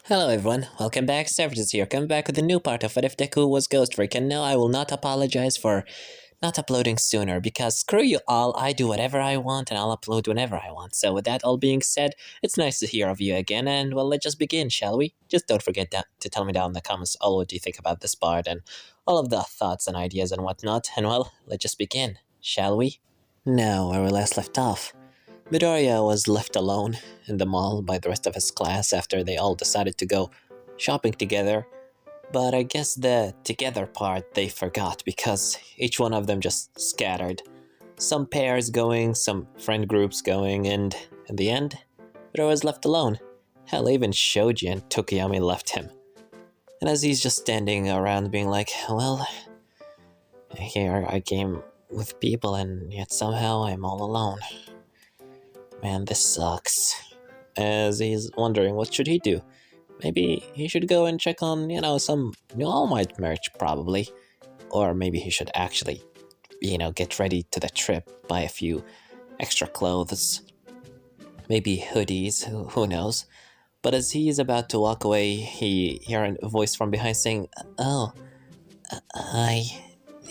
Hello everyone, welcome back, Services here, coming back with a new part of What If Deku was Ghostfreak, and no, I will not apologize for not uploading sooner, because screw you all, I do whatever I want and I'll upload whenever I want. So with that all being said, it's nice to hear of you again, and well, let's just begin, shall we? Just don't forget to tell me down in the comments all what you think about this part, and all of the thoughts and ideas and whatnot, and well, let's just begin, shall we? Now, where we last left off. Midoriya was left alone in the mall by the rest of his class after they all decided to go shopping together, but I guess the together part they forgot because each one of them just scattered. Some pairs going, some friend groups going, and in the end, Midoriya was left alone. Hell, even Shoji and Tokiyami left him. And as he's just standing around being like, well, here I came with people and yet somehow I'm all alone. Man, this sucks. As he's wondering what should he do. Maybe he should go and check on, some new All Might merch, probably. Or maybe he should actually, get ready to the trip, buy a few extra clothes. Maybe hoodies, who knows. But as he's about to walk away, he hears a voice from behind saying, "Oh,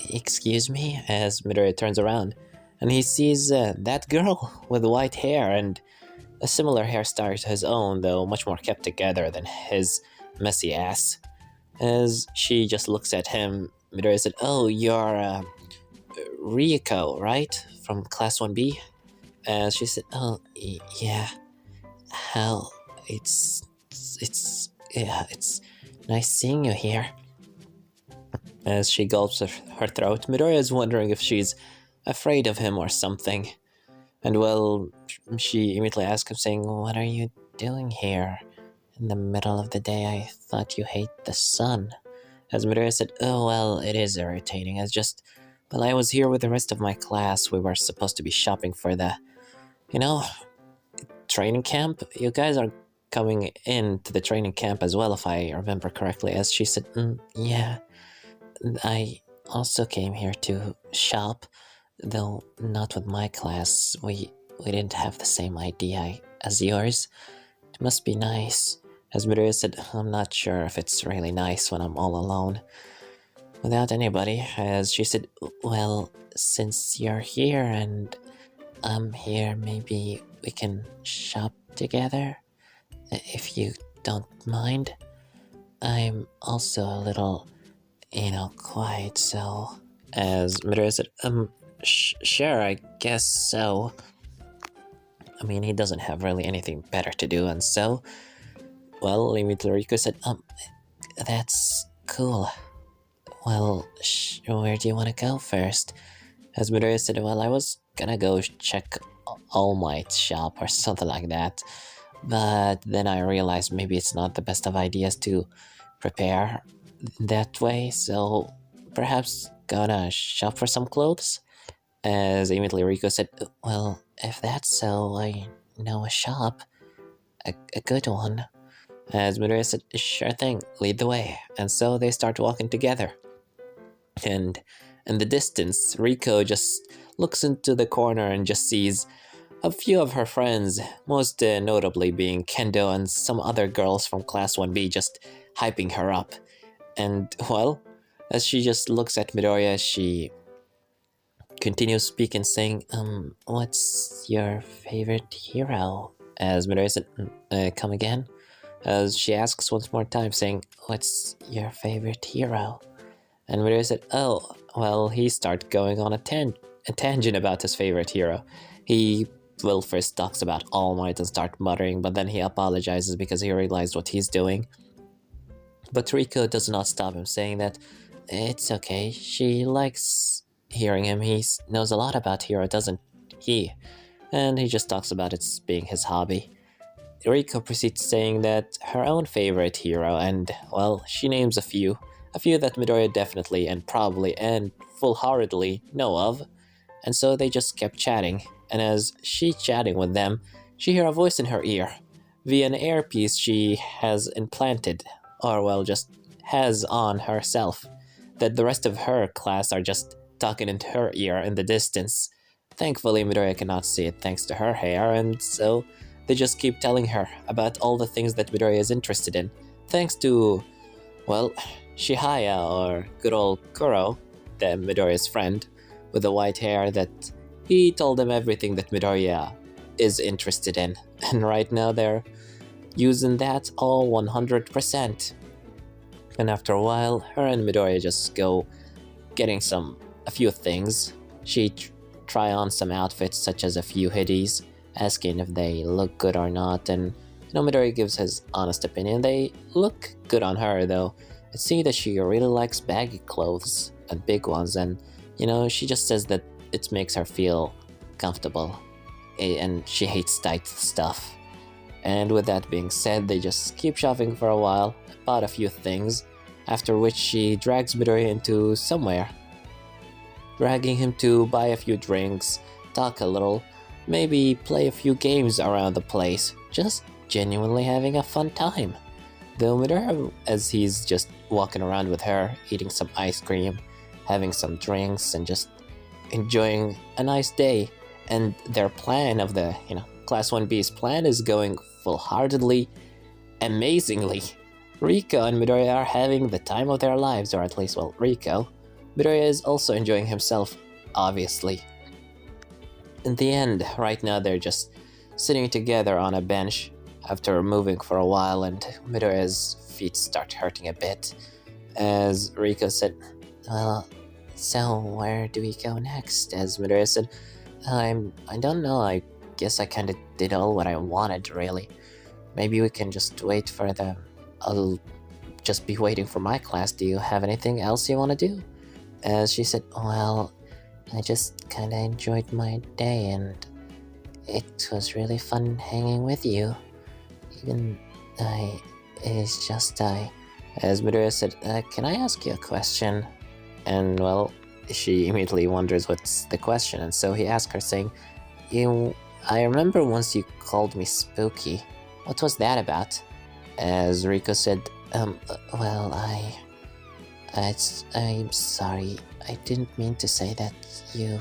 excuse me," as Midoriya turns around. And he sees that girl with white hair and a similar hairstyle to his own, though much more kept together than his messy ass. As she just looks at him, Midoriya said, "Oh, you're Ryuko, right? From Class 1B?" As she said, "Oh, yeah. How? It's nice seeing you here." As she gulps her throat, Midoriya is wondering if she's afraid of him or something. And well, she immediately asks him, saying, "What are you doing here? In the middle of the day, I thought you hate the sun." As Midoriya said, "Oh, well, it is irritating. Well, I was here with the rest of my class. We were supposed to be shopping for the, you know, training camp. You guys are coming in to the training camp as well, if I remember correctly." As she said, "Yeah, I also came here to shop. Though not with my class, we didn't have the same idea as yours. It must be nice." As Midoriya said, "I'm not sure if it's really nice when I'm all alone without anybody." As she said, "Well, since you're here and I'm here, maybe we can shop together, if you don't mind. I'm also a little, quiet, so..." As Midoriya said, sure, I guess so." I mean, he doesn't have really anything better to do, and so, well, Midoriya said, "That's cool. Well, where do you want to go first?" As Midoriya said, "Well, I was gonna go check All Might's shop or something like that, but then I realized maybe it's not the best of ideas to prepare that way, so perhaps gonna shop for some clothes." As immediately Rico said, "Well, if that's so, I know a shop. A good one." As Midoriya said, "Sure thing, lead the way." And so they start walking together. And in the distance, Rico just looks into the corner and just sees a few of her friends, most notably being Kendo and some other girls from Class 1B just hyping her up. And, well, as she just looks at Midoriya, she continues speaking, saying, "What's your favorite hero?" As Midoriya said, "Come again?" As she asks once more time, saying, "What's your favorite hero?" And Midoriya said, "Oh, well," he started going on a tangent about his favorite hero. He, well, first talks about All Might and start muttering, but then he apologizes because he realized what he's doing. But Rico does not stop him, saying that it's okay, she likes hearing him. He knows a lot about Hero, doesn't he? And he just talks about it being his hobby. Rico proceeds saying that her own favorite hero, and, well, she names a few that Midoriya definitely and probably and full-heartedly know of. And so they just kept chatting, and as she's chatting with them, she hears a voice in her ear via an earpiece she has implanted, or, well, just has on herself, that the rest of her class are just talking into her ear in the distance. Thankfully, Midoriya cannot see it thanks to her hair, and so they just keep telling her about all the things that Midoriya is interested in. Thanks to, well, Shihaya, or good old Kuro, the Midoriya's friend, with the white hair, that he told them everything that Midoriya is interested in. And right now they're using that all 100%. And after a while, her and Midoriya just go getting a few things. She try on some outfits, such as a few hoodies, asking if they look good or not, and Midoriya gives his honest opinion. They look good on her, though. It seems that she really likes baggy clothes and big ones, and she just says that it makes her feel comfortable, and she hates tight stuff. And with that being said, they just keep shopping for a while, bought a few things, after which she drags Midoriya into somewhere, dragging him to buy a few drinks, talk a little, maybe play a few games around the place, just genuinely having a fun time. Though Midoriya, as he's just walking around with her, eating some ice cream, having some drinks, and just enjoying a nice day, and their plan of the, Class 1B's plan is going full-heartedly, amazingly. Riko and Midoriya are having the time of their lives, or at least, well, Riko. Midoriya is also enjoying himself, obviously. In the end, right now they're just sitting together on a bench after moving for a while, and Midoriya's feet start hurting a bit. As Riko said, well, so where do we go next? As Midoriya said, I don't know, I guess I kinda did all what I wanted, really. Maybe we can just wait for I'll just be waiting for my class. Do you have anything else you want to do? As she said, well, I just kinda enjoyed my day, and it was really fun hanging with you. As Midoriya said, can I ask you a question? And well, she immediately wonders what's the question, and so he asks her, saying, I remember once you called me spooky. What was that about? As Riko said, well, I'm sorry. I didn't mean to say that you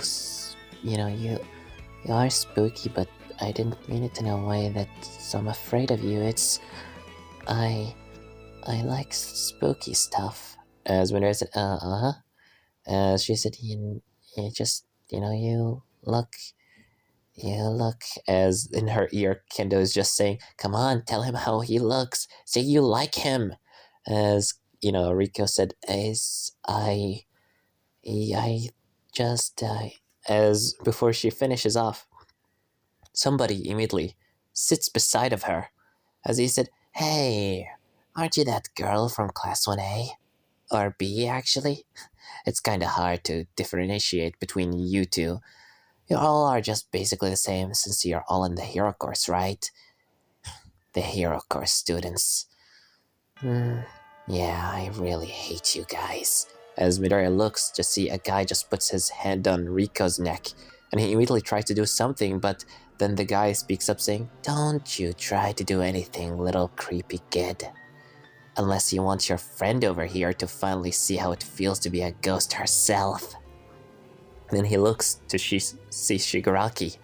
are spooky, but I didn't mean it in a way that I'm afraid of you. I like spooky stuff. As Midoriya said, As she said, you look, as in her ear, Kendo is just saying, come on, tell him how he looks. Say you like him. As, Riko said, as before she finishes off, somebody immediately sits beside of her. As he said, hey, aren't you that girl from Class 1A? Or B, actually? It's kinda hard to differentiate between you two. You all are just basically the same, since you're all in the hero course, right? The hero course students. Yeah, I really hate you guys. As Midoriya looks to see a guy just puts his hand on Riko's neck, and he immediately tries to do something, but then the guy speaks up saying, don't you try to do anything, little creepy kid. Unless you want your friend over here to finally see how it feels to be a ghost herself. Then he looks to see Shigaraki.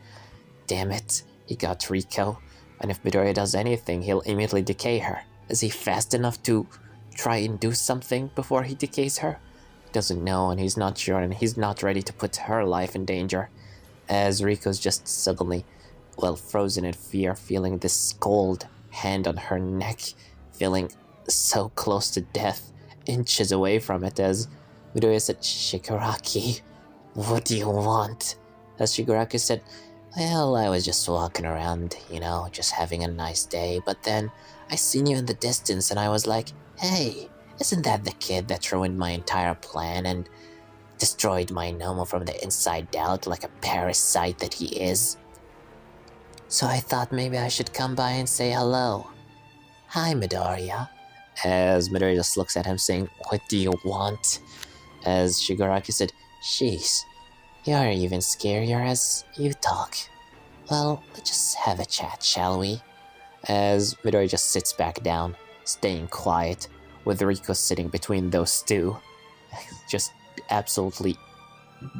Damn it, he got Riko, and if Midoriya does anything, he'll immediately decay her. Is he fast enough to try and do something before he decays her? He doesn't know, and he's not sure, and he's not ready to put her life in danger. As Riko's just suddenly, frozen in fear, feeling this cold hand on her neck, feeling so close to death, inches away from it, as Midoriya said, Shigaraki, what do you want? As Shigaraki said, well, I was just walking around, just having a nice day, but then I seen you in the distance and I was like, hey, isn't that the kid that ruined my entire plan and destroyed my Nomo from the inside out like a parasite that he is? So I thought maybe I should come by and say hello. Hi, Midoriya. As Midoriya just looks at him saying, what do you want? As Shigaraki said, jeez, you're even scarier as you talk. Well, let's just have a chat, shall we? As Midoriya just sits back down, staying quiet, with Riko sitting between those two, just absolutely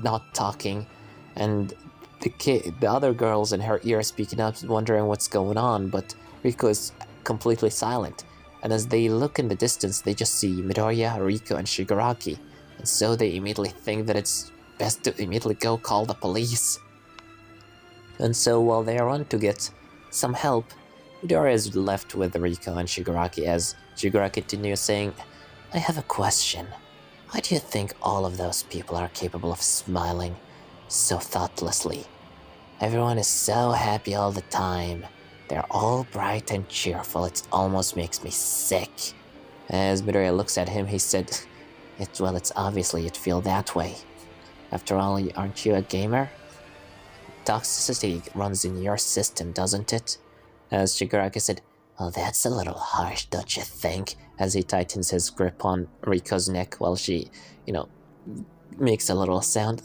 not talking, and the other girls in her ear speaking up, wondering what's going on, but Riko is completely silent. And as they look in the distance, they just see Midoriya, Riko, and Shigaraki. And so they immediately think that it's best to immediately go call the police. And so while they run to get some help, Midoriya is left with Riko and Shigaraki as Shigaraki continues saying, I have a question. Why do you think all of those people are capable of smiling so thoughtlessly? Everyone is so happy all the time. They're all bright and cheerful, it almost makes me sick. As Midoriya looks at him, he said, it's obviously you'd feel that way. After all, aren't you a gamer? Toxicity runs in your system, doesn't it? As Shigaraki said, well, that's a little harsh, don't you think? As he tightens his grip on Riko's neck while she, makes a little sound.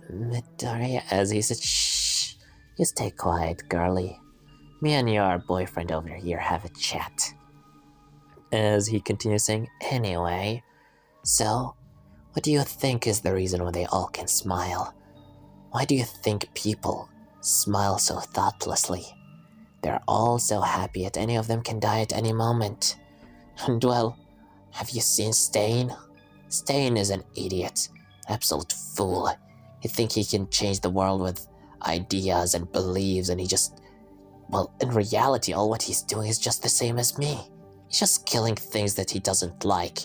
Midoriya, as he said, shh, you stay quiet, girlie. Me and your boyfriend over here have a chat. As he continues saying, anyway, so, what do you think is the reason why they all can smile? Why do you think people smile so thoughtlessly? They're all so happy that any of them can die at any moment. And well, have you seen Stain? Stain is an idiot, absolute fool. He thinks he can change the world with ideas and beliefs, and he just... Well, in reality, all what he's doing is just the same as me. He's just killing things that he doesn't like.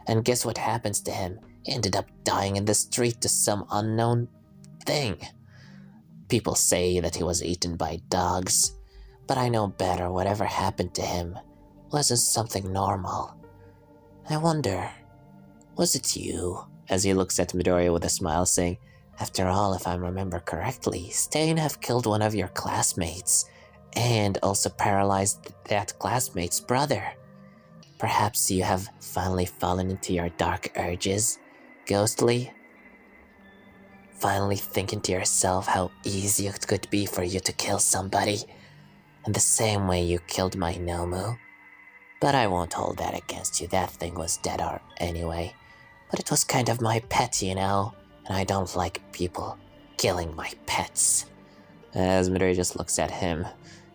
And guess what happens to him? He ended up dying in the street to some unknown thing. People say that he was eaten by dogs, but I know better. Whatever happened to him wasn't something normal. I wonder, was it you? As he looks at Midoriya with a smile, saying, after all, if I remember correctly, Stain have killed one of your classmates, and also paralyzed that classmate's brother. Perhaps you have finally fallen into your dark urges, Ghostly? Finally thinking to yourself how easy it could be for you to kill somebody, in the same way you killed my Nomu. But I won't hold that against you, that thing was dead anyway. But it was kind of my pet, and I don't like people killing my pets. As Midoriya just looks at him,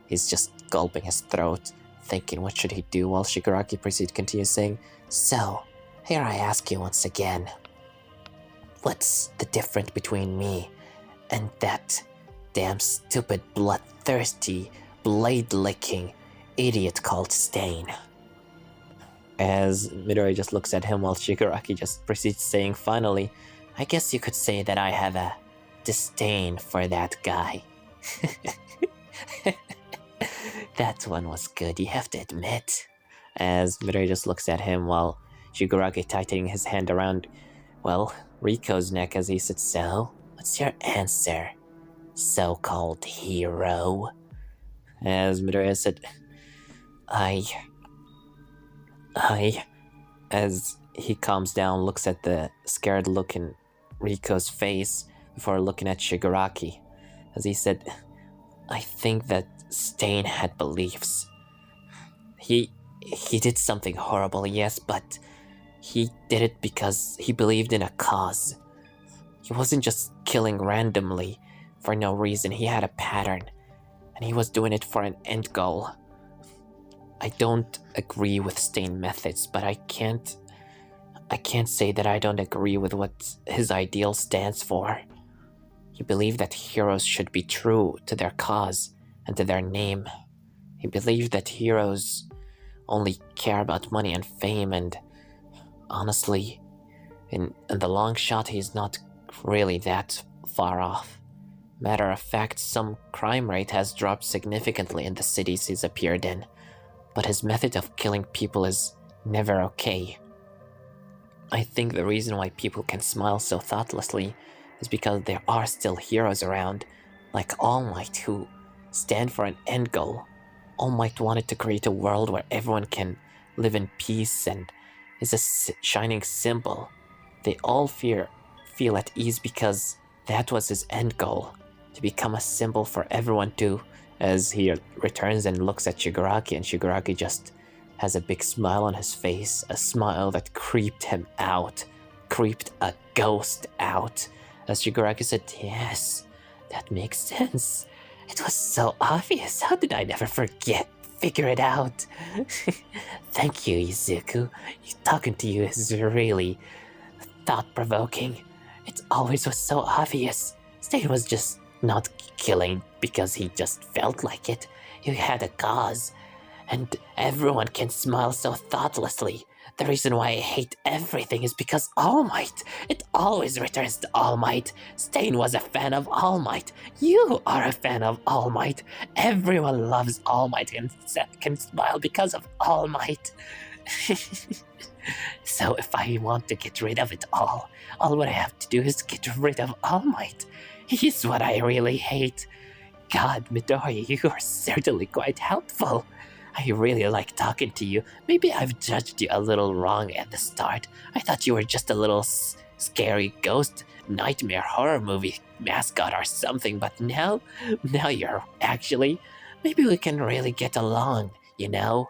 he's just gulping his throat, thinking what should he do, while Shigaraki proceeds to continue saying, so, here I ask you once again, what's the difference between me and that damn stupid, bloodthirsty, blade-licking idiot called Stain? As Midoriya just looks at him while Shigaraki just proceeds saying, finally, I guess you could say that I have a disdain for that guy. That one was good, you have to admit. As Midoriya just looks at him while Shigaraki tightening his hand around, well, Riko's neck as he said, so, what's your answer, so-called hero? As Midoriya said, I, as he calms down, looks at the scared look in Riko's face before looking at Shigaraki, as he said, I think that Stain had beliefs. He did something horrible, yes, but he did it because he believed in a cause. He wasn't just killing randomly for no reason. He had a pattern, and he was doing it for an end goal. I don't agree with Stain methods, but I can't say that I don't agree with what his ideal stands for. He believed that heroes should be true to their cause and to their name. He believed that heroes only care about money and fame, and honestly, in the long shot, he's not really that far off. Matter of fact, some crime rate has dropped significantly in the cities he's appeared in, but his method of killing people is never okay. I think the reason why people can smile so thoughtlessly is because there are still heroes around, like All Might, who stand for an end goal. All Might wanted to create a world where everyone can live in peace and is a shining symbol. They all feel at ease because that was his end goal, to become a symbol for everyone to, as he returns and looks at Shigaraki, and Shigaraki just has a big smile on his face, a smile that creeped him out, creeped a ghost out. As Shigaraki said, yes, That makes sense. It was so obvious. How did I never figure it out? Thank you, Izuku. Talking to you is really thought-provoking. It always was so obvious. Stain was just not killing because he just felt like it. He had a cause. And everyone can smile so thoughtlessly. The reason why I hate everything is because All Might. It always returns to All Might. Stain was a fan of All Might. You are a fan of All Might. Everyone loves All Might and can smile because of All Might. So if I want to get rid of it all what I have to do is get rid of All Might. He's what I really hate. God, Midoriya, you are certainly quite helpful. I really like talking to you. Maybe I've judged you a little wrong at the start. I thought you were just a little scary ghost, nightmare horror movie mascot or something, but now you're actually... Maybe we can really get along, you know?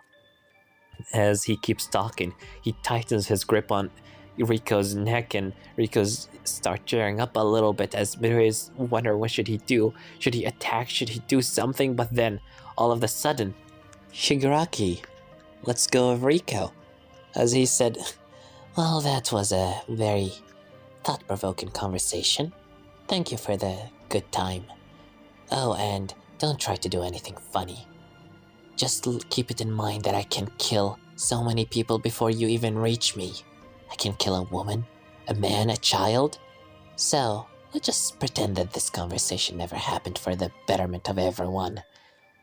As he keeps talking, he tightens his grip on Riko's neck, and Riko's start cheering up a little bit as Midoriya's wonder what should he do? Should he attack? Should he do something? But then, all of a sudden, Shigaraki, let's go of Riko. As he said, well, that was a very thought-provoking conversation. Thank you for the good time. Oh, and don't try to do anything funny. Just keep it in mind that I can kill so many people before you even reach me. I can kill a woman, a man, a child. So, let's just pretend that this conversation never happened for the betterment of everyone.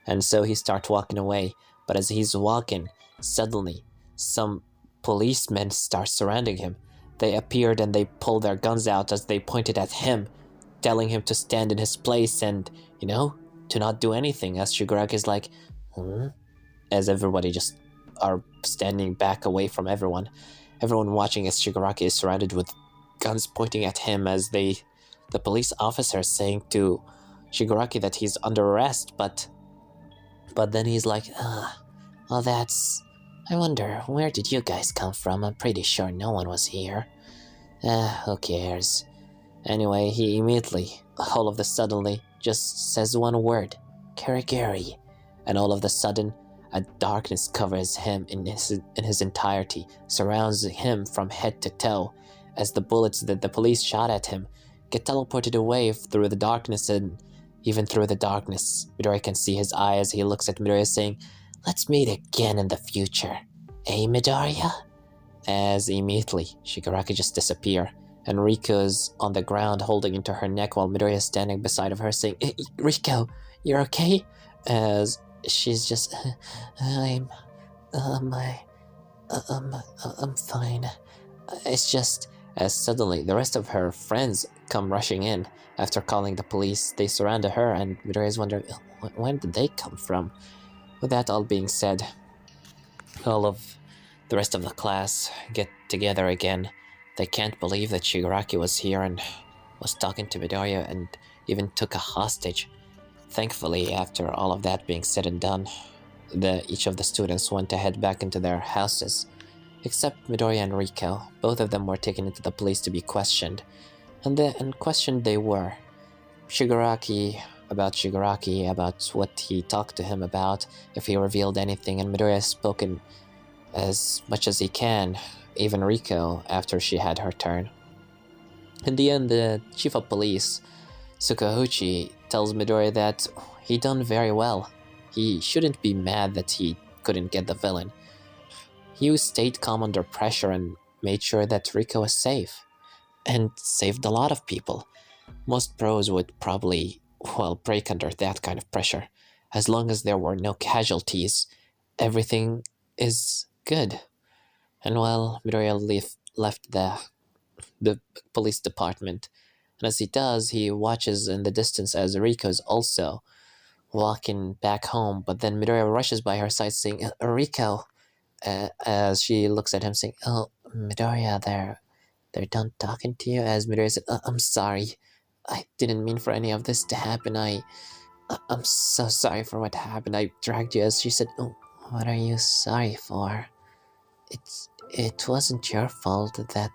And so he starts walking away, but as he's walking, suddenly, some policemen start surrounding him. They appeared and they pulled their guns out as they pointed at him, telling him to stand in his place and, to not do anything, as Shigaraki's like, as everybody just are standing back away from everyone. Everyone watching as Shigaraki is surrounded with guns pointing at him, as the police officer is saying to Shigaraki that he's under arrest, but then he's like, well, I wonder, where did you guys come from? I'm pretty sure no one was here. Who cares? Anyway, he immediately, all of a sudden, just says one word, Karagiri. And all of a sudden, a darkness covers him in his entirety, surrounds him from head to toe, as the bullets that the police shot at him get teleported away through the darkness, and even through the darkness, Midoriya can see his eye as he looks at Midoriya saying, let's meet again in the future. Eh, Midoriya? As immediately, Shigaraki just disappears, and Riko's on the ground holding into her neck while Midoriya is standing beside of her saying, Riko, you're okay? As she's just, I'm fine. It's just, as suddenly the rest of her friends come rushing in after calling the police. They surrounded her, and Midoriya is wondering, when did they come from? With that all being said, all of the rest of the class get together again. They can't believe that Shigaraki was here and was talking to Midoriya and even took a hostage. Thankfully, after all of that being said and done, each of the students went to head back into their houses, except Midoriya and Riko. Both of them were taken into the police to be questioned, and questioned they were. Shigaraki, about what he talked to him about, if he revealed anything, and Midoriya has spoken as much as he can, even Riko, after she had her turn. In the end, the chief of police, Tsukauchi, tells Midoriya that he done very well. He shouldn't be mad that he couldn't get the villain. He stayed calm under pressure and made sure that Riko was safe, and saved a lot of people. Most pros would probably, break under that kind of pressure. As long as there were no casualties, everything is good. And Midoriya left the police department. And as he does, he watches in the distance as Riko's also walking back home. But then Midoriya rushes by her side saying, Riko, as she looks at him saying, oh, Midoriya, they're done talking to you. As Midoriya said, I'm sorry. I didn't mean for any of this to happen. I'm so sorry for what happened. I dragged you. As she said, oh, what are you sorry for? It wasn't your fault that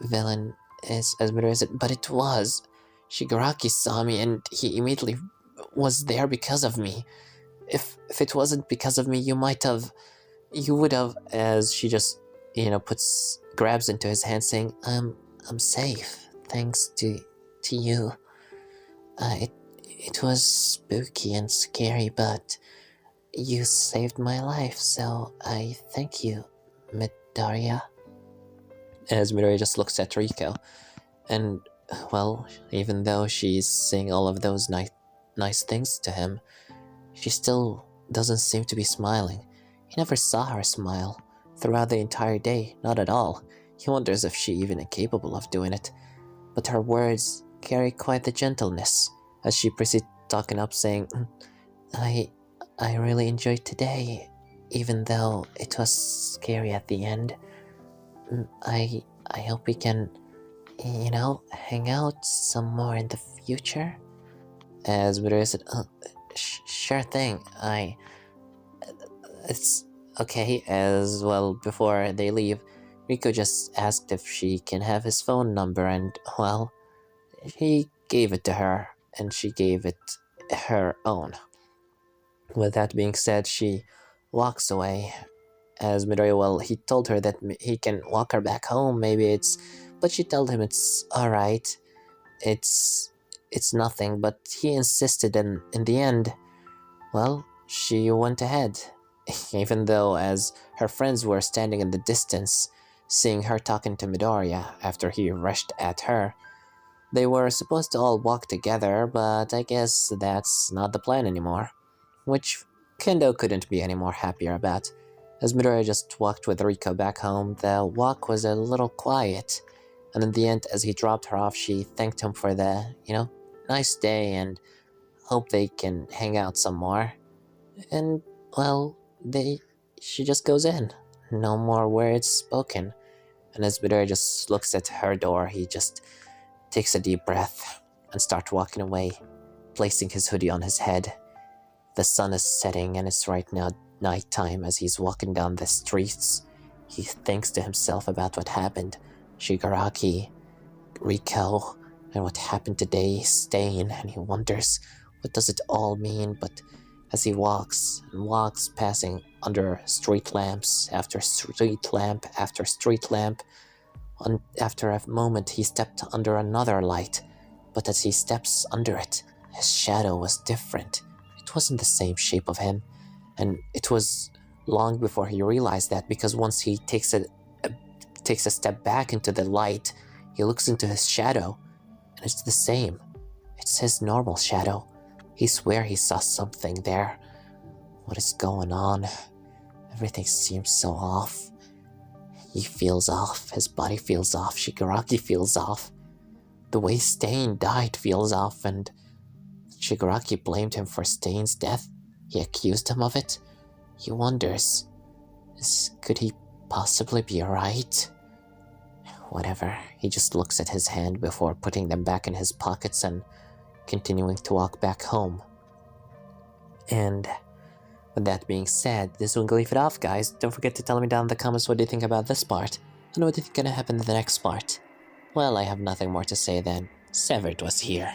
villain is, as Midoriya said, but it was. Shigaraki saw me and he immediately was there because of me. If it wasn't because of me, you would have, as she just, grabs into his hand saying, I'm safe, thanks to you. It was spooky and scary, but you saved my life, so I thank you, Midoriya. As Midoriya just looks at Riko, and, well, even though she's saying all of those nice things to him, she still doesn't seem to be smiling. He never saw her smile throughout the entire day, not at all. He wonders if she even is capable of doing it. But her words carry quite the gentleness, as she proceeds talking up saying, I really enjoyed today, even though it was scary at the end. I hope we can, hang out some more in the future. As Midoriya said, sure thing, it's okay. As well, before they leave, Riko just asked if she can have his phone number, and, well, he gave it to her, and she gave it her own. With that being said, she walks away. As Midoriya, well, he told her that he can walk her back home, but she told him it's alright, it's nothing, but he insisted, and in the end, well, she went ahead. Even though, as her friends were standing in the distance, seeing her talking to Midoriya after he rushed at her, they were supposed to all walk together, but I guess that's not the plan anymore. Which Kendo couldn't be any more happier about. As Midoriya just walked with Riko back home, the walk was a little quiet, and in the end, as he dropped her off, she thanked him for the, nice day and hope they can hang out some more. And, well, she just goes in. No more words spoken. And as Midoriya just looks at her door, he just takes a deep breath and starts walking away, placing his hoodie on his head. The sun is setting and it's right now nighttime. As he's walking down the streets, he thinks to himself about what happened. Shigaraki, Riko, and what happened today, Stain, and he wonders, what does it all mean? But as he walks and walks, passing under street lamps after street lamp after street lamp, after a moment he stepped under another light, but as he steps under it, his shadow was different. It wasn't the same shape of him, and it was long before he realized that, because once he takes a step back into the light, he looks into his shadow, and it's the same. It's his normal shadow. He swears he saw something there. What is going on? Everything seems so off. He feels off. His body feels off. Shigaraki feels off. The way Stain died feels off, and Shigaraki blamed him for Stain's death. He accused him of it. He wonders, could he possibly be right? Whatever. He just looks at his hand before putting them back in his pockets and continuing to walk back home. And with that being said, this will leave it off, guys. Don't forget to tell me down in the comments what do you think about this part, and what do you think gonna happen in the next part. Well, I have nothing more to say then. Severed was here.